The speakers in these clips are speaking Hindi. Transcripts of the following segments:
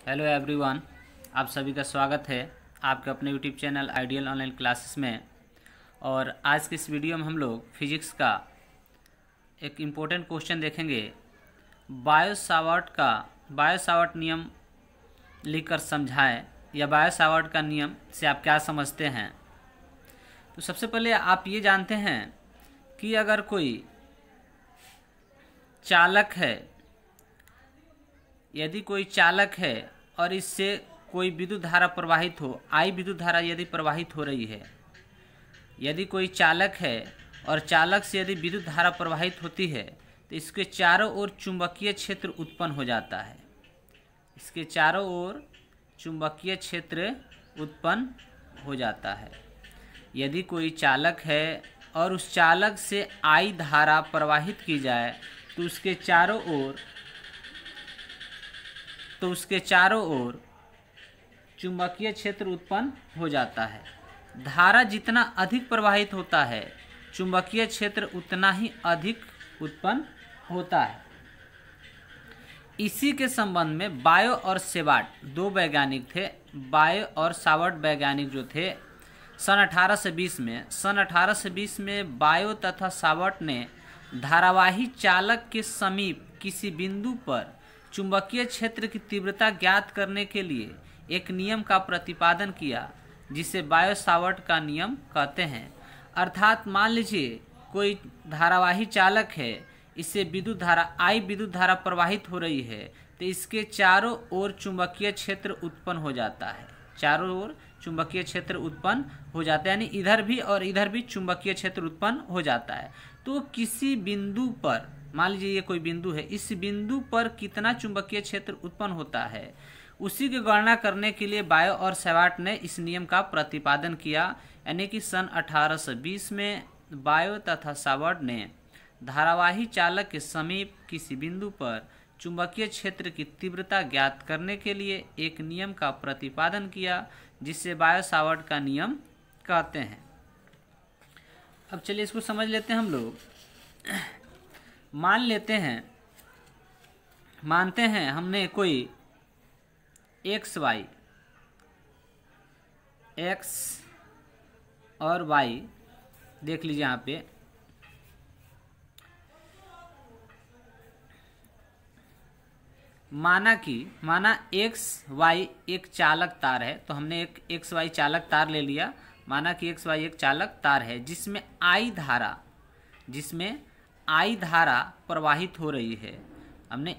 हेलो एवरीवन, आप सभी का स्वागत है आपके अपने YouTube channel ideal online classes में। और आज की इस वीडियो में हम लोग फिजिक्स का एक इम्पोर्टेंट क्वेश्चन देखेंगे। बायो-सावर्ट नियम लिखकर समझाएं, या बायो-सावर्ट का नियम से आप क्या समझते हैं। तो सबसे पहले आप ये जानते हैं कि अगर कोई चालक है, यदि कोई चालक है और इससे कोई विद्युत धारा प्रवाहित हो, आई विद्युत धारा यदि प्रवाहित हो रही है, यदि कोई चालक है और चालक से यदि विद्युत धारा प्रवाहित होती है तो इसके चारों ओर चुंबकीय क्षेत्र उत्पन्न हो जाता है। इसके चारों ओर चुंबकीय क्षेत्र उत्पन्न हो जाता है। यदि कोई चालक है और उस चालक से आई धारा प्रवाहित की जाए तो उसके चारों ओर चुंबकीय क्षेत्र उत्पन्न हो जाता है। धारा जितना अधिक प्रवाहित होता है, चुंबकीय क्षेत्र उतना ही अधिक उत्पन्न होता है। इसी के संबंध में बायो और सेवार्ट दो वैज्ञानिक थे। बायो और सावर्ट वैज्ञानिक जो थे सन 1820 में बायो तथा सावर्ट ने धारावाही चालक के समीप किसी बिंदु पर चुंबकीय क्षेत्र की तीव्रता ज्ञात करने के लिए एक नियम का प्रतिपादन किया, जिसे बायो-सावर्ट का नियम कहते हैं। अर्थात मान लीजिए कोई धारावाही चालक है, इससे विद्युत धारा प्रवाहित हो रही है, तो इसके चारों ओर चुंबकीय क्षेत्र उत्पन्न हो जाता है। चारों ओर चुंबकीय क्षेत्र उत्पन्न हो जाता है, यानी इधर भी और इधर भी चुंबकीय क्षेत्र उत्पन्न हो जाता है। तो किसी बिंदु पर, मान लीजिए ये कोई बिंदु है, इस बिंदु पर कितना चुंबकीय क्षेत्र उत्पन्न होता है, उसी की गणना करने के लिए बायो और सेवार्ट ने इस नियम का प्रतिपादन किया। यानी कि सन 1820 में बायो तथा सावर्ट ने धारावाही चालक के समीप किसी बिंदु पर चुंबकीय क्षेत्र की तीव्रता ज्ञात करने के लिए एक नियम का प्रतिपादन किया, जिसे बायो-सावर्ट का नियम कहते हैं। अब चलिए इसको समझ लेते हैं हम लोग। मानते हैं हमने कोई एक्स और वाई, देख लीजिए यहाँ पे, माना एक्स वाई एक चालक तार है। तो हमने एक एक्स वाई चालक तार ले लिया। माना कि एक्स वाई एक चालक तार है जिसमें आई धारा प्रवाहित हो रही है। हमने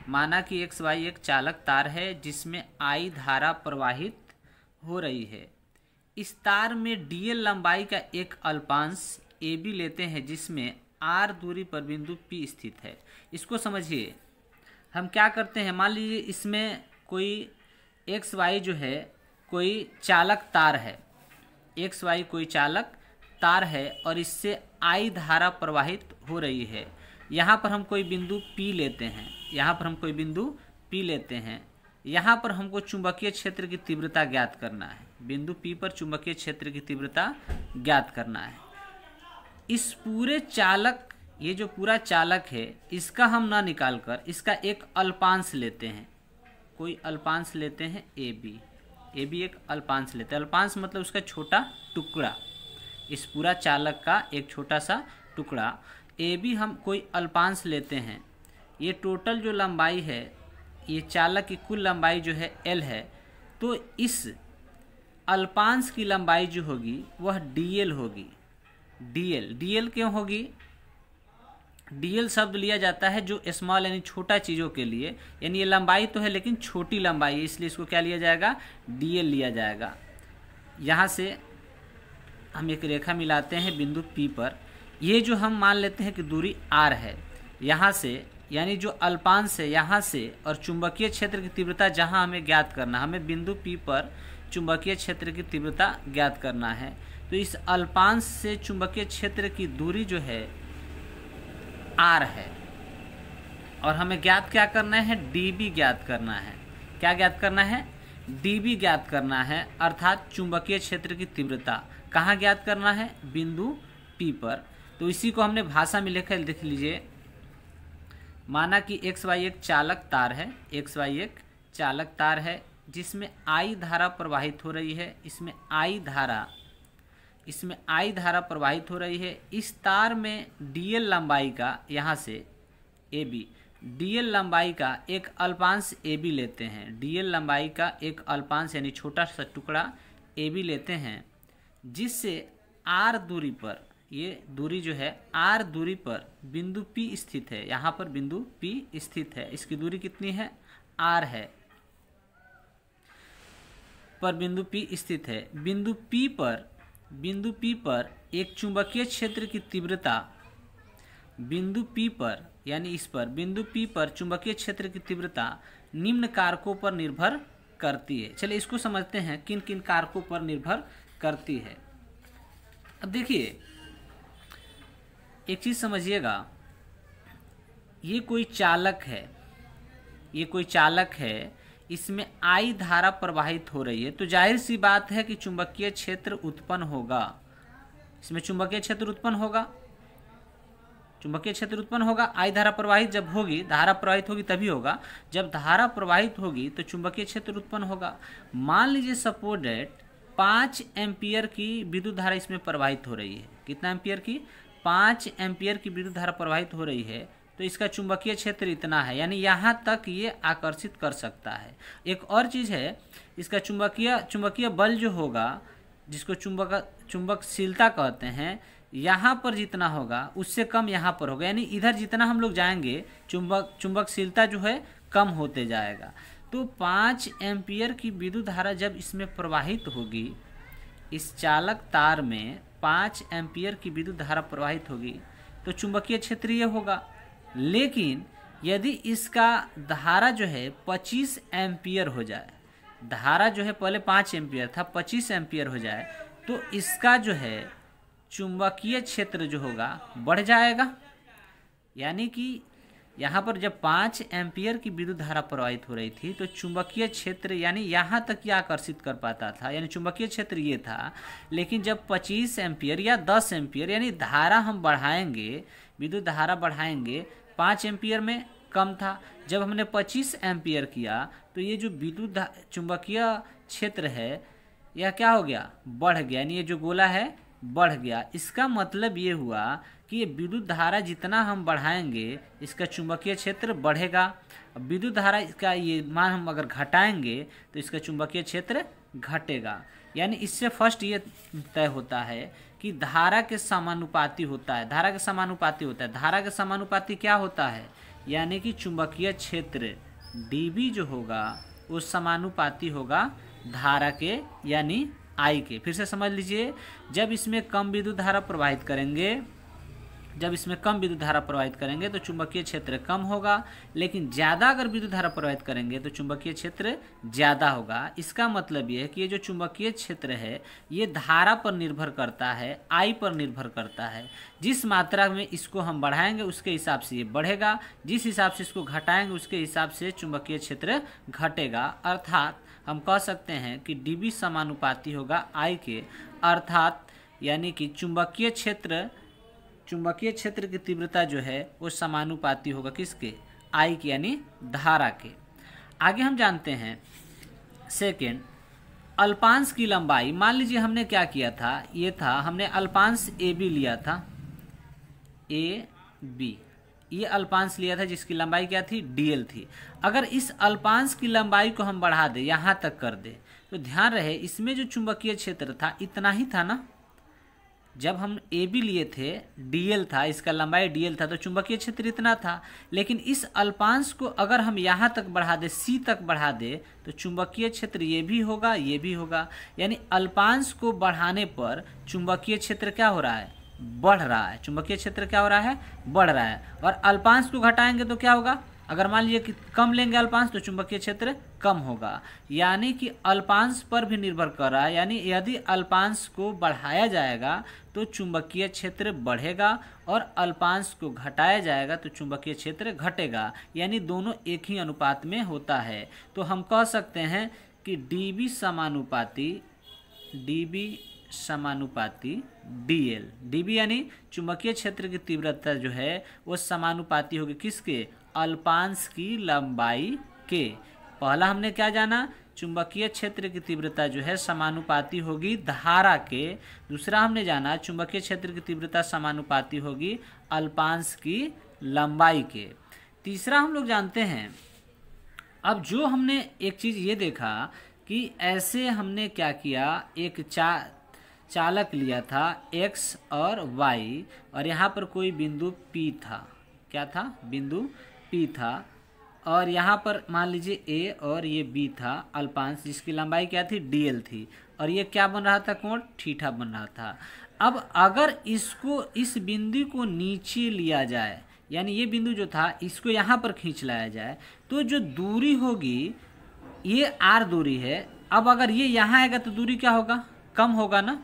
माना कि एक्स वाई एक चालक तार है जिसमें आई धारा प्रवाहित हो रही है। इस तार में डीएल लंबाई का एक अल्पांश ए बी लेते हैं, जिसमें आर दूरी पर बिंदु पी स्थित है। इसको समझिए, हम क्या करते हैं, मान लीजिए इसमें कोई एक्स वाई जो है कोई चालक तार है, एक्स वाई कोई चालक तार है और इससे आई धारा प्रवाहित हो रही है। यहाँ पर हम कोई बिंदु P लेते हैं, यहाँ पर हमको चुंबकीय क्षेत्र की तीव्रता ज्ञात करना है। बिंदु P पर चुंबकीय क्षेत्र की तीव्रता ज्ञात करना है। इस पूरे चालक, ये जो पूरा चालक है, इसका हम ना निकाल कर इसका एक अल्पांश लेते हैं। कोई अल्पांश लेते हैं ए बी एक अल्पांश लेते हैं। अल्पांश मतलब उसका छोटा टुकड़ा, इस पूरा चालक का एक छोटा सा टुकड़ा ए बी हम कोई अल्पांश लेते हैं। ये टोटल जो लंबाई है, ये चालक की कुल लंबाई जो है एल है, तो इस अल्पांश की लंबाई जो होगी वह डीएल होगी। डीएल क्यों होगी? डीएल शब्द लिया जाता है जो स्मॉल यानी छोटा चीज़ों के लिए, यानी ये लंबाई तो है लेकिन छोटी लंबाई है, इसलिए इसको क्या लिया जाएगा? डीएल लिया जाएगा। यहाँ से हम एक रेखा मिलाते हैं बिंदु P पर। ये जो हम मान लेते हैं कि दूरी R है, यहाँ से यानी जो अल्पांश है यहाँ से, और चुंबकीय क्षेत्र की तीव्रता जहाँ हमें ज्ञात करना, हमें बिंदु P पर चुंबकीय क्षेत्र की तीव्रता ज्ञात करना है। तो इस अल्पांश से चुंबकीय क्षेत्र की दूरी जो है R है, और हमें ज्ञात क्या करना है? dB ज्ञात करना है। क्या ज्ञात करना है? dB ज्ञात करना है, अर्थात चुंबकीय क्षेत्र की तीव्रता। कहाँ ज्ञात करना है? बिंदु P पर। तो इसी को हमने भाषा में लिखा है, देख लीजिए। माना कि एक्स वाई एक चालक तार है, एक्स वाई एक चालक तार है जिसमें I धारा प्रवाहित हो रही है। इसमें I धारा प्रवाहित हो रही है। इस तार में DL लंबाई का, यहाँ से AB, DL लंबाई का एक अल्पांश AB लेते हैं। DL लंबाई का एक अल्पांश यानी छोटा सा टुकड़ा AB लेते हैं, जिससे R दूरी पर, ये दूरी जो है R दूरी पर बिंदु P स्थित है। यहाँ पर बिंदु P स्थित है। इसकी दूरी कितनी है? R है, पर बिंदु P स्थित है। बिंदु P पर एक चुंबकीय क्षेत्र की तीव्रता, बिंदु P पर यानी इस पर, बिंदु P पर चुंबकीय क्षेत्र की तीव्रता निम्न कारकों पर निर्भर करती है। चलिए इसको समझते हैं किन किन कारकों पर निर्भर करती है। अब देखिए एक चीज समझिएगा, ये कोई चालक है, इसमें I धारा प्रवाहित हो रही है, तो जाहिर सी बात है कि चुंबकीय क्षेत्र उत्पन्न होगा। इसमें चुंबकीय क्षेत्र उत्पन्न होगा। I धारा प्रवाहित जब होगी, धारा प्रवाहित होगी तभी होगा। जब धारा प्रवाहित होगी तो चुंबकीय क्षेत्र उत्पन्न होगा। मान लीजिए सपोज डेट 5 एम्पियर की विद्युत धारा इसमें प्रवाहित हो रही है। कितना एम्पियर की? 5 एम्पियर की विद्युत धारा प्रवाहित हो रही है, तो इसका चुंबकीय क्षेत्र इतना है, यानी यहाँ तक ये आकर्षित कर सकता है। एक और चीज़ है, इसका चुंबकीय बल जो होगा, जिसको चुंबकशीलता कहते हैं, यहाँ पर जितना होगा उससे कम यहाँ पर होगा, यानी इधर जितना हम लोग जाएंगे चुंबकशीलता जो है कम होते जाएगा। तो 5 एम्पियर की विद्युत धारा जब इसमें प्रवाहित होगी, इस चालक तार में 5 एम्पियर की विद्युत धारा प्रवाहित होगी, तो चुंबकीय क्षेत्र ये होगा। लेकिन यदि इसका धारा जो है 25 एम्पियर हो जाए, धारा जो है पहले 5 एम्पियर था, 25 एम्पियर हो जाए, तो इसका जो है चुंबकीय क्षेत्र जो होगा बढ़ जाएगा। यानी कि यहाँ पर जब 5 एम्पियर की विद्युत धारा प्रवाहित हो रही थी, तो चुंबकीय क्षेत्र यानी यहाँ तक ये आकर्षित कर पाता था, यानी चुंबकीय क्षेत्र ये था। लेकिन जब 25 एम्पियर या 10 एम्पियर यानी धारा हम बढ़ाएंगे, विद्युत धारा बढ़ाएंगे, 5 एम्पियर में कम था, जब हमने 25 एम्पियर किया तो ये जो विद्युत चुंबकीय क्षेत्र है यह क्या हो गया? बढ़ गया, यानी ये जो गोला है बढ़ गया। इसका मतलब ये हुआ कि ये विद्युत धारा जितना हम बढ़ाएंगे इसका चुंबकीय क्षेत्र बढ़ेगा। विद्युत धारा का ये मान हम अगर घटाएंगे तो इसका चुंबकीय क्षेत्र घटेगा। यानी इससे फर्स्ट ये तय होता है कि धारा के समानुपाती होता है। धारा के समानुपाती क्या होता है? यानी कि चुंबकीय क्षेत्र dB जो होगा वो समानुपाती होगा धारा के, यानी I के। फिर से समझ लीजिए, जब इसमें कम विद्युत धारा प्रवाहित करेंगे तो चुंबकीय क्षेत्र कम होगा, लेकिन ज़्यादा अगर विद्युत धारा प्रवाहित करेंगे तो चुंबकीय क्षेत्र ज़्यादा होगा। इसका मतलब ये है कि ये जो चुंबकीय क्षेत्र है ये धारा पर निर्भर करता है, I पर निर्भर करता है। जिस मात्रा में इसको हम बढ़ाएंगे उसके हिसाब से ये बढ़ेगा, जिस हिसाब से इसको घटाएंगे उसके हिसाब से चुंबकीय क्षेत्र घटेगा। अर्थात हम कह सकते हैं कि dB समानुपाती होगा I के, अर्थात यानी कि चुंबकीय क्षेत्र की तीव्रता जो है वो समानुपाती होगा किसके? I के, यानी धारा के। आगे हम जानते हैं सेकेंड, अल्पांश की लंबाई। मान लीजिए हमने क्या किया था, ये था हमने अल्पांश AB लिया था, AB ये अल्पांश लिया था जिसकी लंबाई क्या थी? DL थी। अगर इस अल्पांश की लंबाई को हम बढ़ा दे, यहाँ तक कर दे, तो ध्यान रहे इसमें जो चुंबकीय क्षेत्र था इतना ही था ना। जब हम AB लिए थे DL था, इसका लंबाई DL था, तो चुंबकीय क्षेत्र इतना था। लेकिन इस अल्पांश को अगर हम यहाँ तक बढ़ा दे, C तक बढ़ा दे, तो चुंबकीय क्षेत्र ये भी होगा, ये भी होगा। यानी अल्पांश को बढ़ाने पर चुंबकीय क्षेत्र क्या हो रहा है? बढ़ रहा है। चुंबकीय क्षेत्र क्या हो रहा है? बढ़ रहा है। और अल्पांश को घटाएंगे तो क्या होगा? अगर मान लीजिए कि कम लेंगे अल्पांश तो चुंबकीय क्षेत्र कम होगा। यानी कि अल्पांश पर भी निर्भर कर रहा है। यानी यदि अल्पांश को बढ़ाया जाएगा तो चुंबकीय क्षेत्र बढ़ेगा और अल्पांश को घटाया जाएगा तो चुंबकीय क्षेत्र घटेगा। यानी दोनों एक ही अनुपात में होता है। तो हम कह सकते हैं कि dB समानुपाती DL। dB यानी चुंबकीय क्षेत्र की तीव्रता जो है वो समानुपाती होगी किसके? अल्पांश की लंबाई के। पहला हमने क्या जाना, चुंबकीय क्षेत्र की तीव्रता जो है समानुपाती होगी धारा के। दूसरा हमने जाना चुंबकीय क्षेत्र की तीव्रता समानुपाती होगी अल्पांश की लंबाई के। तीसरा हम लोग जानते हैं, अब जो हमने एक चीज़ ये देखा कि ऐसे हमने क्या किया, एक चालक लिया था x और y और यहाँ पर कोई बिंदु P था, क्या था, बिंदु P था, और यहाँ पर मान लीजिए A और ये B था अल्पांश, जिसकी लंबाई क्या थी, dl थी, और ये क्या बन रहा था, कोण थीटा बन रहा था। अब अगर इसको, इस बिंदु को नीचे लिया जाए, यानी ये बिंदु जो था इसको यहाँ पर खींच लाया जाए, तो जो दूरी होगी ये r दूरी है। अब अगर ये यहाँ आएगा तो दूरी क्या होगा, कम होगा ना,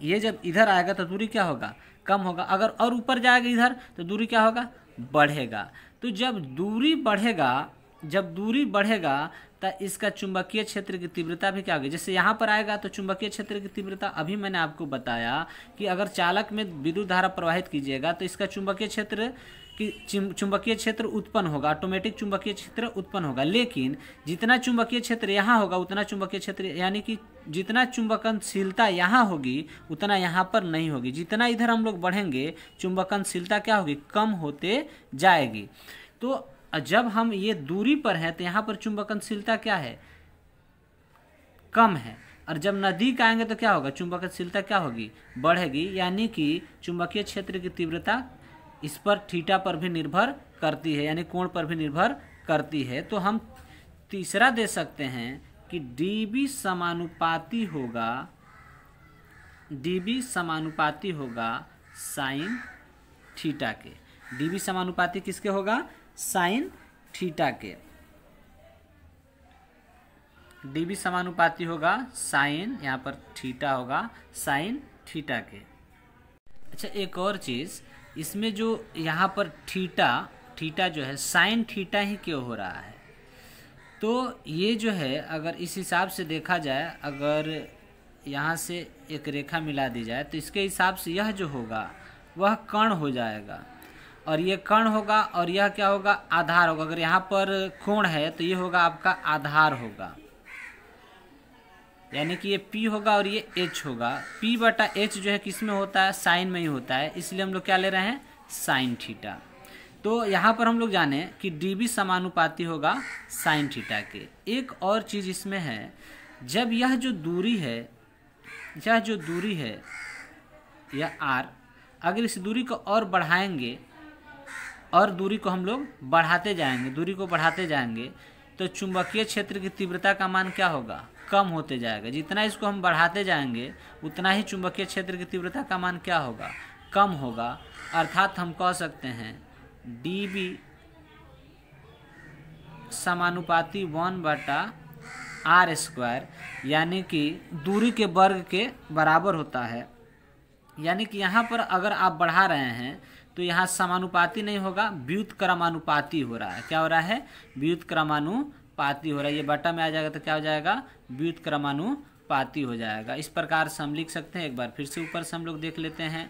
ये जब इधर आएगा तो दूरी क्या होगा, कम होगा। अगर और ऊपर जाएगा इधर तो दूरी क्या होगा, बढ़ेगा। तो जब दूरी बढ़ेगा तो इसका चुंबकीय क्षेत्र की तीव्रता भी क्या होगी, जैसे यहाँ पर आएगा तो चुंबकीय क्षेत्र की तीव्रता, अभी मैंने आपको बताया कि अगर चालक में विद्युत धारा प्रवाहित कीजिएगा तो इसका चुंबकीय क्षेत्र उत्पन्न होगा, ऑटोमेटिक चुंबकीय क्षेत्र उत्पन्न होगा। लेकिन जितना चुंबकीय क्षेत्र यहाँ होगा उतना चुंबकीय क्षेत्र, यानी कि जितना चुंबकनशीलता यहाँ होगी उतना यहाँ पर नहीं होगी। जितना इधर हम लोग बढ़ेंगे चुंबकनशीलता क्या होगी, कम होते जाएगी। तो जब हम ये दूरी पर हैं तो यहाँ पर चुंबकनशीलता क्या है, कम है, और जब नज़दीक आएंगे तो क्या होगा, चुंबकनशीलता क्या होगी, बढ़ेगी। यानी कि चुंबकीय क्षेत्र की तीव्रता इस पर थीटा पर भी निर्भर करती है, यानी कोण पर भी निर्भर करती है। तो हम तीसरा दे सकते हैं कि dB समानुपाती होगा साइन थीटा के। dB समानुपाती किसके होगा, साइन थीटा के। dB समानुपाती होगा साइन, यहाँ पर थीटा होगा साइन थीटा के। अच्छा, एक और चीज़, इसमें जो यहाँ पर थीटा जो है साइन थीटा ही क्यों हो रहा है, तो ये जो है अगर इस हिसाब से देखा जाए, अगर यहाँ से एक रेखा मिला दी जाए तो इसके हिसाब से यह जो होगा वह कण हो जाएगा, और ये कण होगा, और यह क्या होगा, आधार होगा। अगर यहाँ पर कोण है तो ये होगा आपका आधार होगा, यानी कि ये P होगा और ये H होगा। P/H जो है किस में होता है, साइन में ही होता है, इसलिए हम लोग क्या ले रहे हैं, साइन थीटा। तो यहाँ पर हम लोग जाने कि dB समानुपाती होगा साइन थीटा के। एक और चीज़ इसमें है, जब यह जो दूरी है यह r, अगर इस दूरी को और बढ़ाएंगे और दूरी को हम लोग बढ़ाते जाएंगे, तो चुंबकीय क्षेत्र की तीव्रता का मान क्या होगा, कम होते जाएगा। जितना इसको हम बढ़ाते जाएंगे उतना ही चुंबकीय क्षेत्र की तीव्रता का मान क्या होगा, कम होगा। अर्थात हम कह सकते हैं dB समानुपाती 1/r², यानी कि दूरी के वर्ग के बराबर होता है। यानी कि यहाँ पर अगर आप बढ़ा रहे हैं तो यहाँ समानुपाती नहीं होगा, व्युत्क्रमानुपाती हो रहा है। क्या हो रहा है, व्युत्क्रमानुपाती हो रहा है। ये बटा में आ जाएगा तो क्या हो जाएगा, व्युत्क्रमानुपाती हो जाएगा। इस प्रकार से हम लिख सकते हैं। एक बार फिर से ऊपर से हम लोग देख लेते हैं।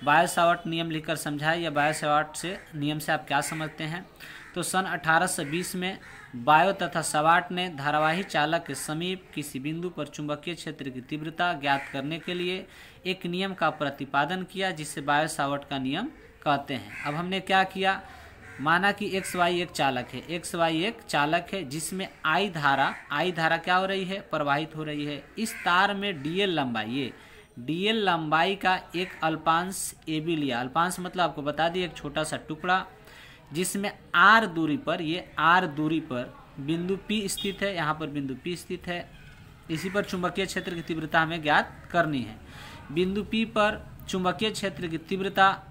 बायो-सावर्ट नियम लिखकर समझाए, या बायो-सावर्ट से नियम से आप क्या समझते हैं। तो सन 1820 में बायो तथा सावर्ट ने धारावाही चालक के समीप किसी बिंदु पर चुंबकीय क्षेत्र की तीव्रता ज्ञात करने के लिए एक नियम का प्रतिपादन किया, जिसे बायो-सावर्ट का नियम कहते हैं। अब हमने क्या किया, माना कि XY एक चालक है, जिसमें I धारा क्या हो रही है, प्रवाहित हो रही है। इस तार में DL लंबाई का एक अल्पांश AB लिया। अल्पांश मतलब आपको बता दिए एक छोटा सा टुकड़ा, जिसमें R दूरी पर बिंदु P स्थित है। यहाँ पर बिंदु P स्थित है। इसी पर चुंबकीय क्षेत्र की तीव्रता हमें ज्ञात करनी है। बिंदु P पर चुंबकीय क्षेत्र की तीव्रता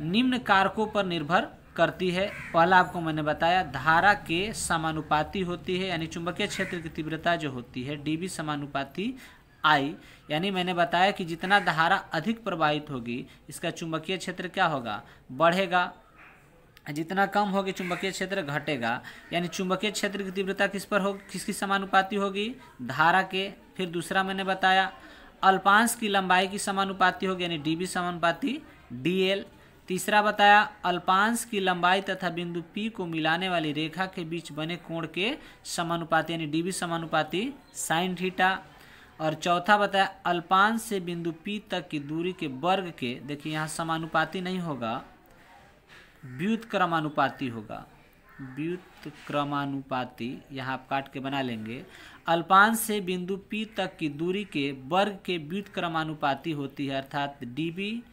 निम्न कारकों पर निर्भर करती है। पहला आपको मैंने बताया, धारा के समानुपाती होती है, यानी चुंबकीय क्षेत्र की तीव्रता जो होती है dB समानुपाती I, यानी मैंने बताया कि जितना धारा अधिक प्रवाहित होगी इसका चुंबकीय क्षेत्र क्या होगा, बढ़ेगा। जितना कम होगी चुंबकीय क्षेत्र घटेगा। यानी चुंबकीय क्षेत्र की तीव्रता किसकी समानुपाती होगी, धारा के। फिर दूसरा मैंने बताया अल्पांश की लंबाई की समानुपाती होगी, यानी dB समानुपाती DL। तीसरा बताया अल्पांश की लंबाई तथा बिंदु P को मिलाने वाली रेखा के बीच बने कोण के समानुपाती यानी डीबी समानुपाती साइन थीटा। और चौथा बताया अल्पांश से बिंदु P तक की दूरी के वर्ग के, देखिए यहाँ समानुपाती नहीं होगा, व्युत्क्रमानुपाती होगा, व्युत्क्रमानुपाती, यहाँ आप काट के बना लेंगे। अल्पांश से बिंदु P तक की दूरी के वर्ग के व्युत्क्रमानुपाती होती है, अर्थात डीबी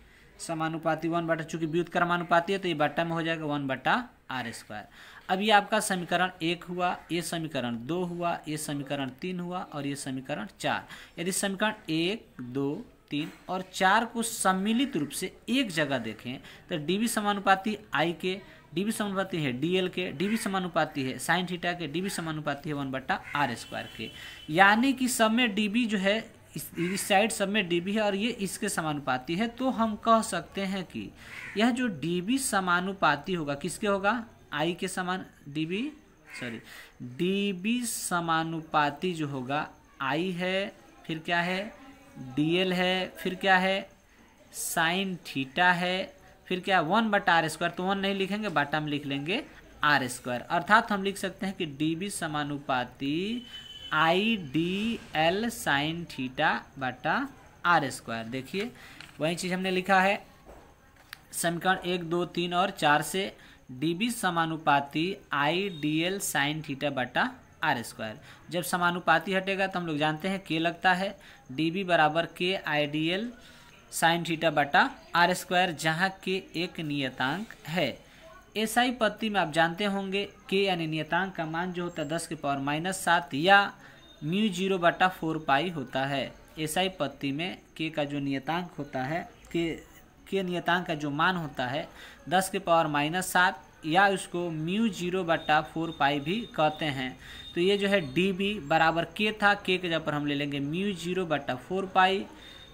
समानुपाती 1/, चूंकि व्युत्क्रमानुपाती है तो ये बट्टा में हो जाएगा 1/r²। अब ये आपका समीकरण 1 हुआ, ये समीकरण 2 हुआ, ये समीकरण 3 हुआ और ये समीकरण 4। यदि समीकरण 1, 2, 3 और 4 को सम्मिलित रूप से एक जगह देखें तो डीबी समानुपाती आई के, डीबी समानुपाती है डीएल के, डीबी समानुपाती है साइन थीटा के, डीबी समानुपाती है 1/r² के। यानी कि सब में डीबी जो है इस साइड सब में डीबी है और ये इसके समानुपाती है, तो हम कह सकते हैं कि यह जो डीबी समानुपाती होगा किसके होगा, आई के समान, डीबी समानुपाती जो होगा आई है, फिर क्या है डीएल है, फिर क्या है साइन थीटा है, फिर क्या 1/r², तो 1 नहीं लिखेंगे बाटा में लिख लेंगे r²। अर्थात हम लिख सकते हैं कि डीबी समानुपाती आई डी एल साइन थीटा बटा r²। देखिए वही चीज़ हमने लिखा है समीकरण 1, 2, 3 और 4 से डीबी समानुपाती आई डी एल साइन थीटा बटा r²। जब समानुपाती हटेगा तो हम लोग जानते हैं के लगता है, डीबी बराबर के आई डी एल साइन थीटा बटा r², जहाँ के एक नियतांक है। एसआई पद्धति में आप जानते होंगे के यानी नियतांक का मान जो होता है 10⁻⁷ या μ0/4π होता है। एसआई पद्धति में के का जो नियतांक होता है, के नियतांक का जो मान होता है 10⁻⁷ या उसको μ0/4π भी कहते हैं। तो ये जो है डीबी बराबर के था, के जगह पर हम ले लेंगे μ0/4π,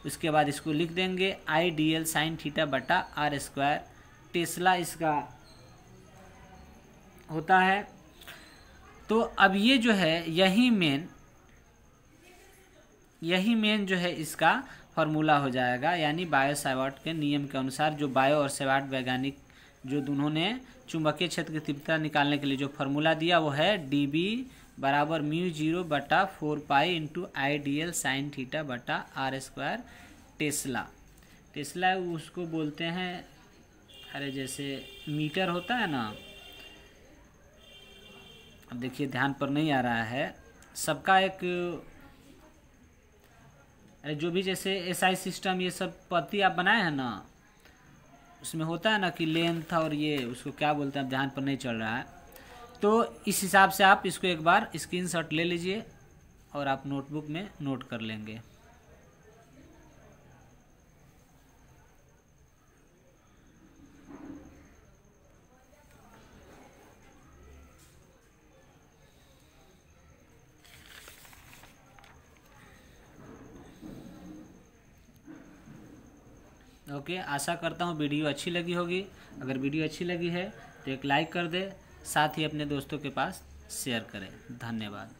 उसके बाद इसको लिख देंगे आई डी एल साइन थीटा बटा r²। टेस्ला इसका होता है। तो अब ये जो है यही मेन जो है इसका फार्मूला हो जाएगा, यानी बायो सावर्ट के नियम के अनुसार जो बायो और सावर्ट वैज्ञानिक जो दोनों ने चुंबकीय क्षेत्र की तीव्रता निकालने के लिए जो फार्मूला दिया वो है डीबी बराबर μ0/4π into I D L sine theta बटा r²। टेस्ला उसको बोलते हैं, अरे जैसे मीटर होता है ना, अब देखिए ध्यान पर नहीं आ रहा है सबका एक, अरे जो भी जैसे एसआई सिस्टम ये सब पद्धति आप बनाए हैं ना, उसमें होता है ना कि लेंथ और ये उसको क्या बोलते हैं, अब ध्यान पर नहीं चल रहा है। तो इस हिसाब से आप इसको एक बार स्क्रीनशॉट ले लीजिए और आप नोटबुक में नोट कर लेंगे। ओके, आशा करता हूँ वीडियो अच्छी लगी होगी। अगर वीडियो अच्छी लगी है तो एक लाइक कर दे, साथ ही अपने दोस्तों के पास शेयर करें। धन्यवाद।